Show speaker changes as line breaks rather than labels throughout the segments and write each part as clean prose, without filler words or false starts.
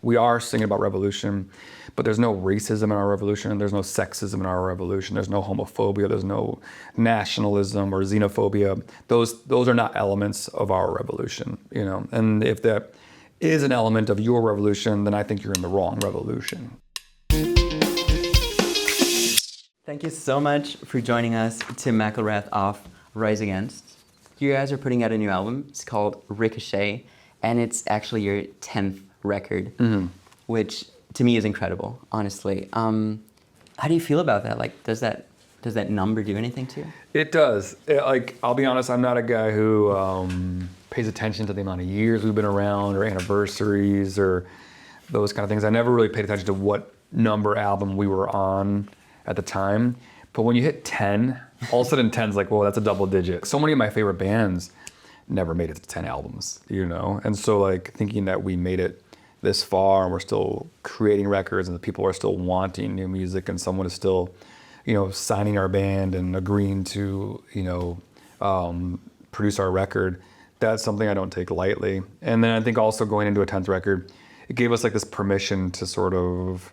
we are singing about revolution, but there's no racism in our revolution. There's no sexism in our revolution. There's no homophobia. There's no nationalism or xenophobia. Those are not elements of our revolution, you know. And if that is an element of your revolution, then I think you're in the wrong revolution.
Thank you so much for joining us, Tim McElrath of Rise Against. You guys are putting out a new album. It's called Ricochet, and it's actually your 10th record, which to me is incredible, honestly. How do you feel about that? Like, does that number do anything to you?
It does. Like, I'll be honest, I'm not a guy who pays attention to the amount of years we've been around or anniversaries or those kind of things. I never really paid attention to what number album we were on at the time. But when you hit 10, all of a sudden 10's like, whoa, that's a double digit. So many of my favorite bands never made it to 10 albums, you know? And so like thinking that we made it this far and we're still creating records and the people are still wanting new music and someone is still, you know, signing our band and agreeing to, you know, produce our record, that's something I don't take lightly. And then I think also going into a 10th record, it gave us like this permission to sort of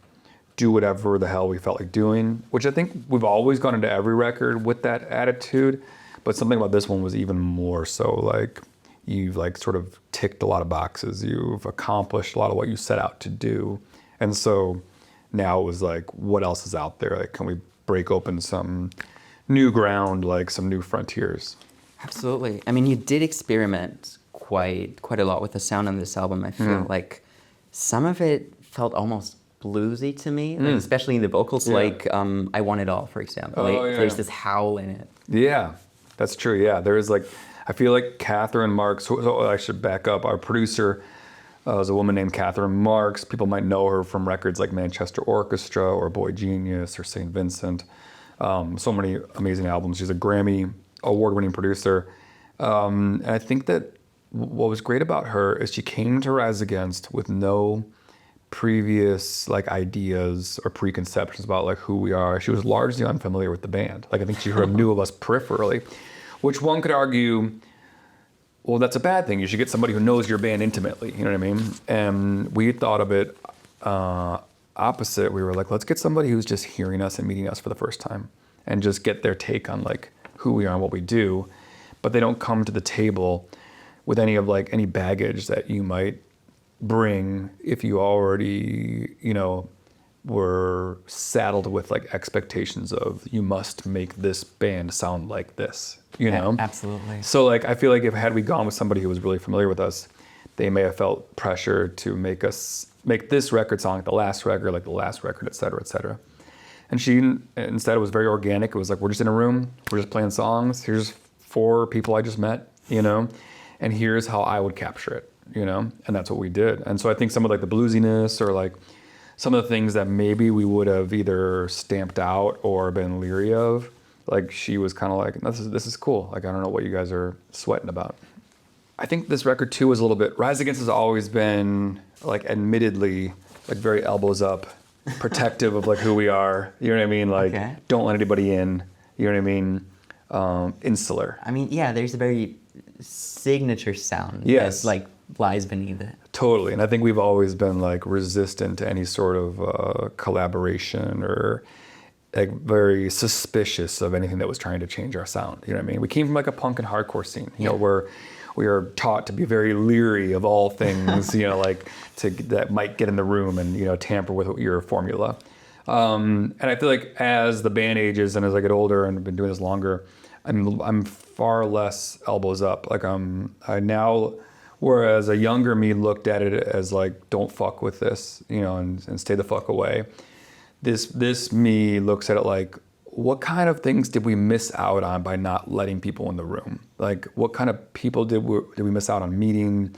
do whatever the hell we felt like doing, which I think we've always gone into every record with that attitude, but something about this one was even more so. Like, you've like sort of ticked a lot of boxes, you've accomplished a lot of what you set out to do, and so now it was like, what else is out there? Like, can we break open some new ground, like some new frontiers?
Absolutely. I mean, you did experiment quite a lot with the sound on this album. I feel like some of it felt almost bluesy to me, like especially in the vocals, like I Want It All, for example. There's this howl in it.
Yeah, that's true. Yeah, there is like, I feel like Catherine Marks, so I should back up, our producer is a woman named Catherine Marks. People might know her from records like Manchester Orchestra or Boy Genius or St. Vincent. So many amazing albums. She's a Grammy award-winning producer. And I think that what was great about her is she came to Rise Against with no previous like ideas or preconceptions about like who we are. She was largely unfamiliar with the band. Like, I think she sort of knew of us peripherally, which one could argue, well, that's a bad thing. You should get somebody who knows your band intimately, you know what I mean? And we thought of it opposite. We were like, let's get somebody who's just hearing us and meeting us for the first time and just get their take on like who we are and what we do, but they don't come to the table with any baggage that you might bring if you already, you know, were saddled with like expectations of you must make this band sound like this, you know?
Absolutely.
So like, I feel like had we gone with somebody who was really familiar with us, they may have felt pressure to make this record sound like the last record, et cetera, et cetera. And she, instead, it was very organic. It was like, we're just in a room, we're just playing songs. Here's 4 people I just met, you know? And here's how I would capture it, you know? And that's what we did. And so I think some of like the bluesiness or like some of the things that maybe we would have either stamped out or been leery of, like she was kind of like, this is cool. Like, I don't know what you guys are sweating about. I think this record too was a little bit, Rise Against has always been like admittedly like very elbows up, protective of like who we are. You know what I mean? Like, don't let anybody in. You know what I mean? Insular.
I mean, yeah, there's a very signature sound that like lies beneath it.
Totally. And I think we've always been like resistant to any sort of collaboration or like very suspicious of anything that was trying to change our sound. You know what I mean? We came from like a punk and hardcore scene, you know, where we are taught to be very leery of all things, you know, like that might get in the room and, you know, tamper with your formula. And I feel like as the band ages and as I get older and I've been doing this longer, I'm far less elbows up. Like I now, whereas a younger me looked at it as like, don't fuck with this, you know, and stay the fuck away. This me looks at it like, what kind of things did we miss out on by not letting people in the room? Like, what kind of people did we miss out on meeting,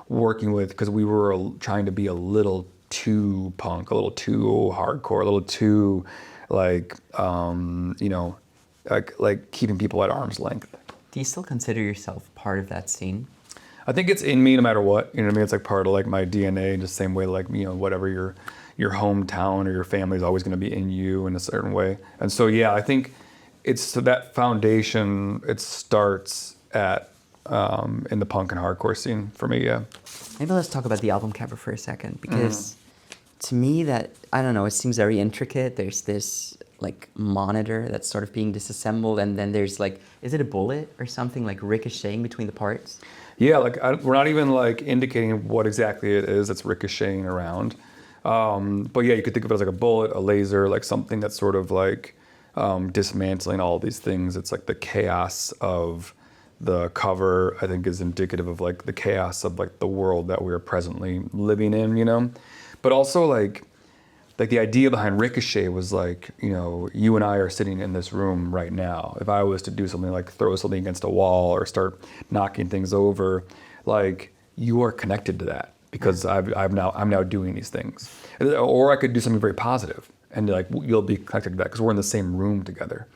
working with? Because we were trying to be a little too punk, a little too hardcore, a little too like, you know, like keeping people at arm's length.
Do you still consider yourself part of that scene?
I think it's in me no matter what. You know what I mean? It's like part of like my DNA, just the same way like, you know, whatever your hometown or your family is always going to be in you in a certain way. And so, yeah, I think it's so that foundation, it starts at in the punk and hardcore scene for me, yeah.
Maybe let's talk about the album cover for a second, because to me, that, I don't know, it seems very intricate. There's this like monitor that's sort of being disassembled, and then there's like, is it a bullet or something like ricocheting between the parts?
Yeah, like we're not even like indicating what exactly it is that's ricocheting around. But yeah, you could think of it as like a bullet, a laser, like something that's sort of like dismantling all these things. It's like the chaos of the cover, I think, is indicative of like the chaos of like the world that we're presently living in, you know? But also like the idea behind Ricochet was like, you know, you and I are sitting in this room right now. If I was to do something like throw something against a wall or start knocking things over, like you are connected to that because I'm now doing these things. Or I could do something very positive and like you'll be connected to that because we're in the same room together.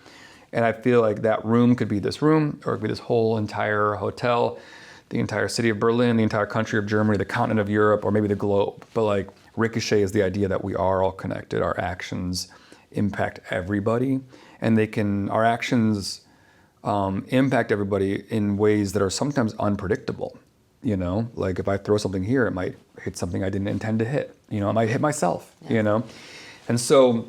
And I feel like that room could be this room or it could be this whole entire hotel, the entire city of Berlin, the entire country of Germany, the continent of Europe, or maybe the globe. But like Ricochet is the idea that we are all connected. Our actions impact everybody, and our actions impact everybody in ways that are sometimes unpredictable. You know, like if I throw something here, it might hit something I didn't intend to hit. You know, it might hit myself. Yeah. You know, and so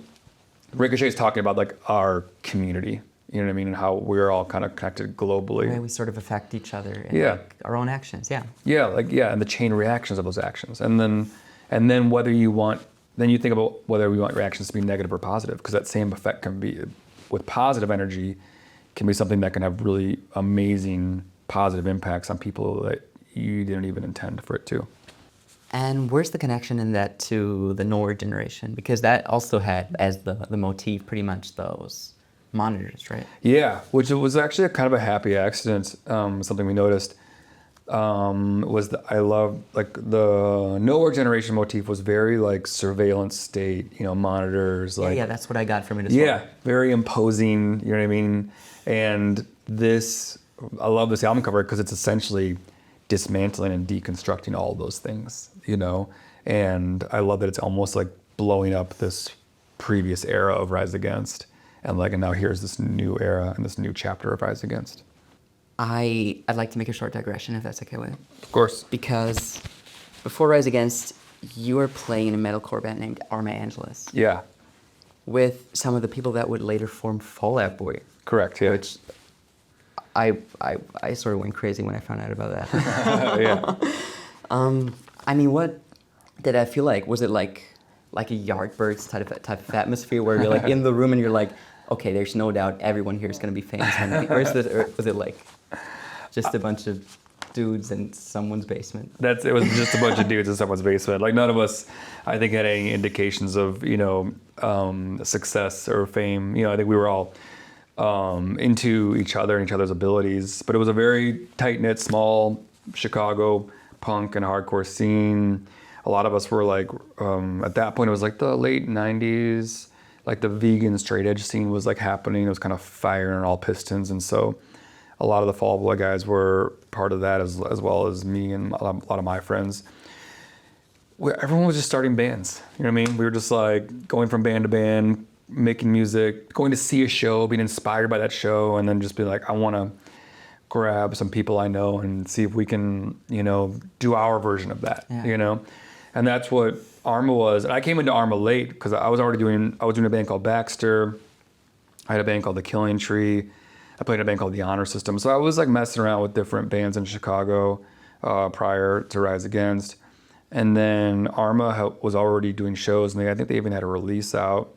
Ricochet is talking about like our community. You know what I mean? And how we're all kind of connected globally.
The way we sort of affect each other in like our own actions,
and the chain reactions of those actions. And then whether you want, then you think about whether we want your actions to be negative or positive, because that same effect can be, with positive energy, can be something that can have really amazing positive impacts on people that you didn't even intend for it to.
And where's the connection in that to the Nord generation? Because that also had as the motif pretty much those monitors, right?
Yeah, which was actually a kind of a happy accident. Something we noticed was that I love like the Nowhere generation motif was very like surveillance state, you know, monitors. Like,
yeah, that's what I got from it as well.
Yeah, very imposing. You know what I mean? And I love this album cover because it's essentially dismantling and deconstructing all of those things, you know. And I love that it's almost like blowing up this previous era of Rise Against. And now here's this new era and this new chapter of Rise Against.
I'd like to make a short digression, if that's okay with you.
Of course.
Because before Rise Against, you were playing in a metalcore band named Arma Angelus.
Yeah.
With some of the people that would later form Fall Out Boy.
Correct, yeah.
Which I sort of went crazy when I found out about that.
Yeah.
I mean, what did I feel like? Was it like a Yardbirds type of atmosphere where you're like in the room and you're like, okay, there's no doubt everyone here is going to be famous? Or was it like just a bunch of dudes in someone's basement?
It was just a bunch of dudes in someone's basement. Like none of us, I think, had any indications of, you know, success or fame. You know, I think we were all into each other and each other's abilities. But it was a very tight-knit, small Chicago punk and hardcore scene. A lot of us were like, at that point, it was like the late 90s. Like the vegan straight edge scene was like happening. It was kind of firing on all pistons. And so a lot of the Fall Out Boy guys were part of that as well as me and a lot of my friends. Everyone was just starting bands. You know what I mean? We were just like going from band to band, making music, going to see a show, being inspired by that show, and then just being like, I want to grab some people I know and see if we can, you know, do our version of that, you know? And that's what Arma was. And I came into Arma late because I was doing a band called Baxter. I had a band called The Killing Tree. I played in a band called The Honor System. So I was like messing around with different bands in Chicago prior to Rise Against. And then Arma was already doing shows, and I think they even had a release out.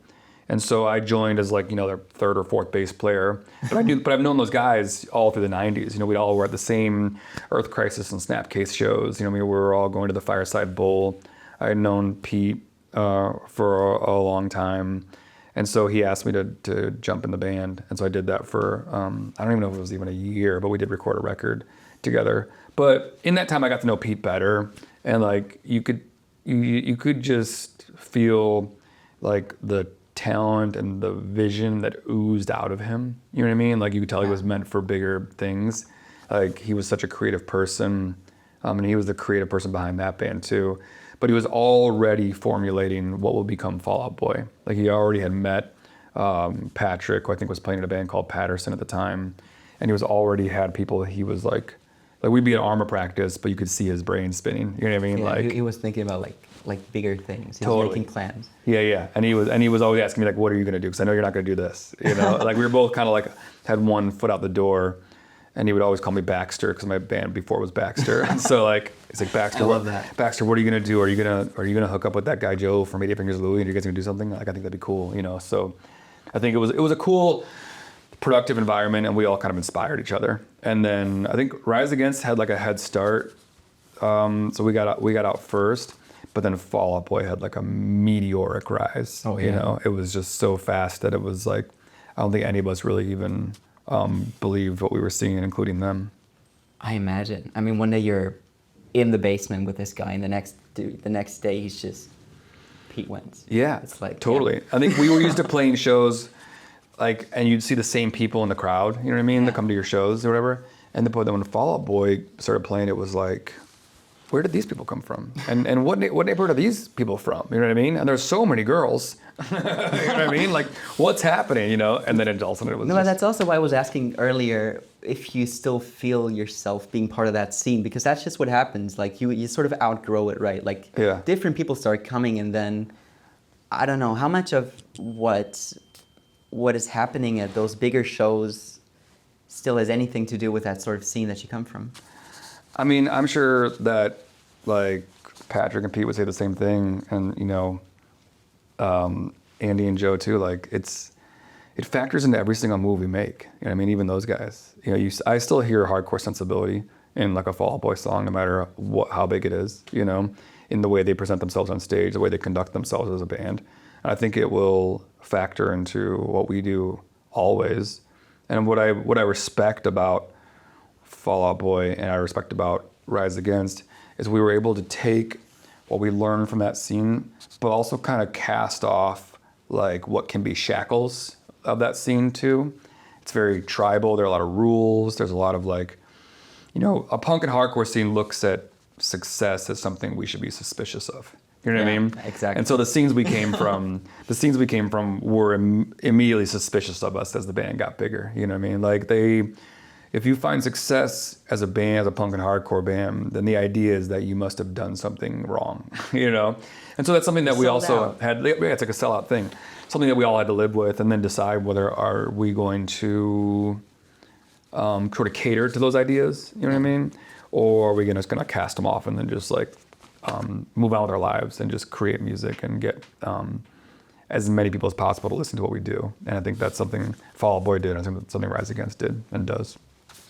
And so I joined as like, you know, their third or fourth bass player. But I've known those guys all through the 90s. You know, we all were at the same Earth Crisis and Snapcase shows. You know, we were all going to the Fireside Bowl. I had known Pete for a long time. And so he asked me to jump in the band. And so I did that for, I don't even know if it was even a year, but we did record a record together. But in that time, I got to know Pete better. And like, you could just feel like the talent and the vision that oozed out of him. You know what I mean? Like you could tell he was meant for bigger things. Like he was such a creative person. And he was the creative person behind that band too. But he was already formulating what would become Fall Out Boy. Like he already had met Patrick, who I think was playing in a band called Patterson at the time. And he was already had people he was like like we'd be at armor practice, but you could see his brain spinning. You know what I mean?
Yeah,
Like
he was thinking about like bigger things. He
Totally.
was making plans.
yeah. And he was always asking me like, what are you gonna do? Because I know you're not gonna do this. You know, like we were both kind of like had one foot out the door, and he would always call me Baxter because my band before was Baxter. And so like he's like Baxter,
I love that.
Baxter, what are you gonna do? Are you gonna hook up with that guy Joe from 88 Fingers of Louie? And you guys gonna do something? Like I think that'd be cool. You know, so I think it was a cool, productive environment, and we all kind of inspired each other. And then I think Rise Against had like a head start. So we got out first, but then Fall Out Boy had like a meteoric rise.
Oh,
You
yeah.
know, it was just so fast that it was like I don't think any of us really even believed what we were seeing, including them.
I imagine. I mean, one day you're in the basement with this guy, and the next day he's just Pete Wentz.
Yeah,
It's like
totally. I think we were used to playing shows, like, and you'd see the same people in the crowd. You know what I mean?
Yeah.
That come to your shows or whatever. And then when Fall Out Boy started playing, it was like, where did these people come from? And what neighborhood are these people from? You know what I mean? And there's so many girls. You know what I mean? Like, what's happening? You know? And then all of a sudden it was.
No,
just,
that's also why I was asking earlier if you still feel yourself being part of that scene, because that's just what happens. Like you sort of outgrow it, right? Like
Yeah.
different people start coming, and then I don't know how much of what is happening at those bigger shows still has anything to do with that sort of scene that you come from.
I mean, I'm sure that like Patrick and Pete would say the same thing, and you know, Andy and Joe too. Like it factors into every single move we make. You know what I mean? Even those guys. You know, I still hear hardcore sensibility in like a Fall Out Boy song, no matter how big it is. You know, in the way they present themselves on stage, the way they conduct themselves as a band. And I think it will factor into what we do always. And what I respect about Fall Out Boy and I respect about Rise Against is we were able to take what we learned from that scene, but also kind of cast off like what can be shackles of that scene too. It's very tribal. There are a lot of rules. There's a lot of like, you know, a punk and hardcore scene looks at success as something we should be suspicious of. You know what I
Yeah,
mean?
exactly.
And so the scenes we came from, were immediately suspicious of us as the band got bigger. You know what I mean? Like if you find success as a band, as a punk and hardcore band, then the idea is that you must have done something wrong. You know? And so that's something that we
Sold
also
out.
had. Yeah, it's like a sellout thing. Something that we all had to live with, and then decide whether are we going to sort of cater to those ideas. You know what I mean? Or are we just gonna cast them off and then just like move on with our lives and just create music and get as many people as possible to listen to what we do. And I think that's something Fall Out Boy did. I think that's something Rise Against did and does.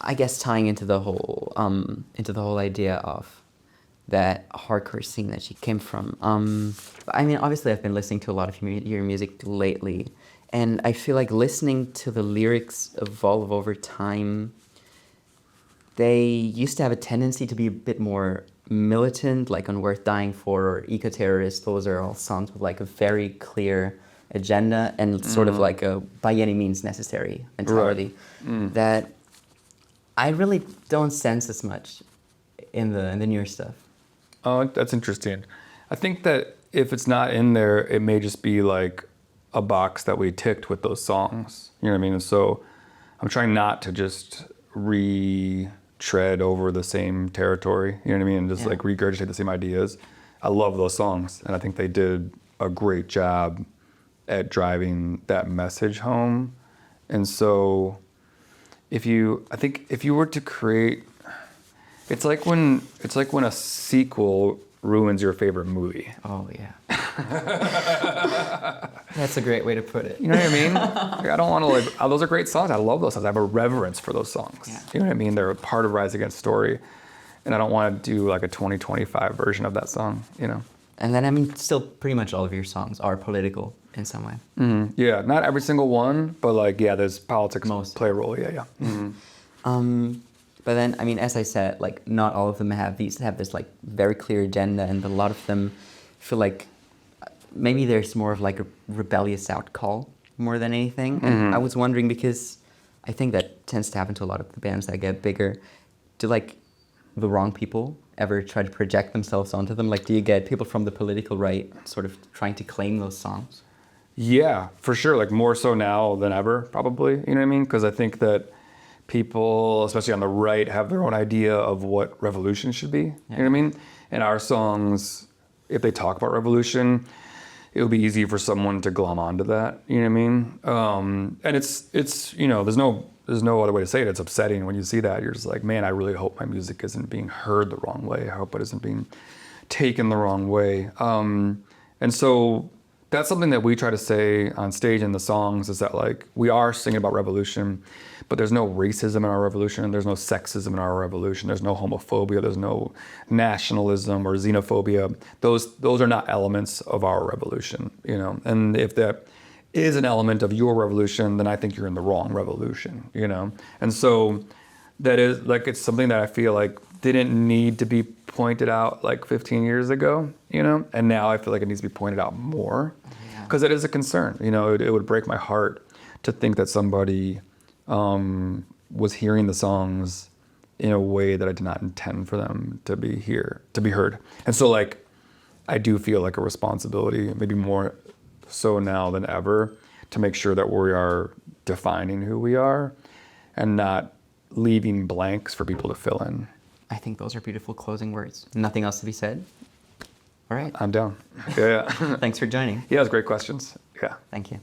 I guess tying into the whole idea of that hardcore scene that you came from. I mean, obviously, I've been listening to a lot of your music lately, and I feel like listening to the lyrics evolve over time. They used to have a tendency to be a bit more militant, like on Worth Dying For or Eco-Terrorist. Those are all songs with like a very clear agenda and sort of like a by any means necessary mentality that I really don't sense as much in the newer stuff.
Oh, that's interesting. I think that if it's not in there, it may just be like a box that we ticked with those songs. You know what I mean? And so I'm trying not to just retread over the same territory. You know what I mean? And just
Yeah.
like regurgitate the same ideas. I love those songs, and I think they did a great job at driving that message home. And so I think if you were to create, it's like when a sequel ruins your favorite movie.
Oh yeah. That's a great way to put it.
You know what I mean? Like, I don't want to like. Those are great songs. I love those songs. I have a reverence for those songs.
Yeah.
You know what I mean? They're a part of Rise Against story, and I don't want to do like a 2025 version of that song. You know?
And then I mean, still pretty much all of your songs are political in some way.
Yeah, not every single one, but like there's politics
Most.
play a role. Yeah.
But then, I mean, as I said, like not all of them have this like very clear agenda, and a lot of them feel like maybe there's more of like a rebellious outcall more than anything. And I was wondering, because I think that tends to happen to a lot of the bands that get bigger. Do like the wrong people ever try to project themselves onto them? Like, do you get people from the political right sort of trying to claim those songs?
Yeah, for sure. Like more so now than ever, probably. You know what I mean? Because I think that people, especially on the right, have their own idea of what revolution should be. You know what I mean? And our songs, if they talk about revolution, it would be easy for someone to glom onto that. You know what I mean? And it's you know, there's no other way to say it. It's upsetting when you see that. You're just like, man, I really hope my music isn't being heard the wrong way. I hope it isn't being taken the wrong way. And so that's something that we try to say on stage in the songs, is that like we are singing about revolution, but there's no racism in our revolution. There's no sexism in our revolution. There's no homophobia. There's no nationalism or xenophobia. Those are not elements of our revolution, you know. And if that is an element of your revolution, then I think you're in the wrong revolution, you know. And so that is like, it's something that I feel like didn't need to be pointed out like 15 years ago, you know, and now I feel like it needs to be pointed out more, because it is a concern. You know, it would break my heart to think that somebody was hearing the songs in a way that I did not intend for them to be heard. And so like, I do feel like a responsibility, maybe more so now than ever, to make sure that we are defining who we are and not leaving blanks for people to fill in.
I think those are beautiful closing words. Nothing else to be said? All right.
I'm down. Yeah.
Thanks for joining.
Yeah, it was great questions. Yeah.
Thank you.